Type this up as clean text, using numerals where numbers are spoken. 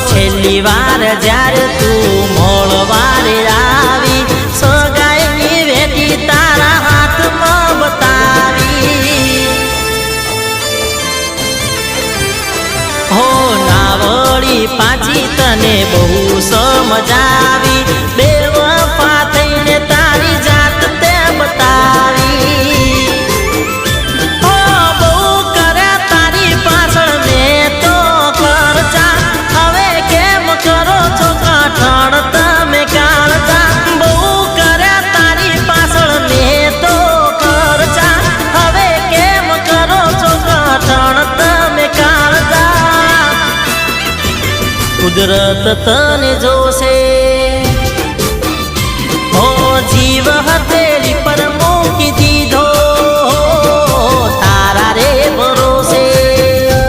છેલ્લી વાર જ્યારે તું મોળવારે આવી સગાઈની વેટી તારા હાથમાં બતાવી હો નાવડી પાછી તને બહુ સમજાવી બેવફા થઈને તારી જાત તે બતાવી હો બહુ કરે તારી પાછળ મેં તો ખર્ચા હવે કેમ કરો છો કઠણ તમે કાળજા બહુ કરે તારી પાછળ મેં તો ખર્ચા હવે કેમ કરો છો કઠણ તમે કાળજા કુદરત તને જોશે હો જીવ હતે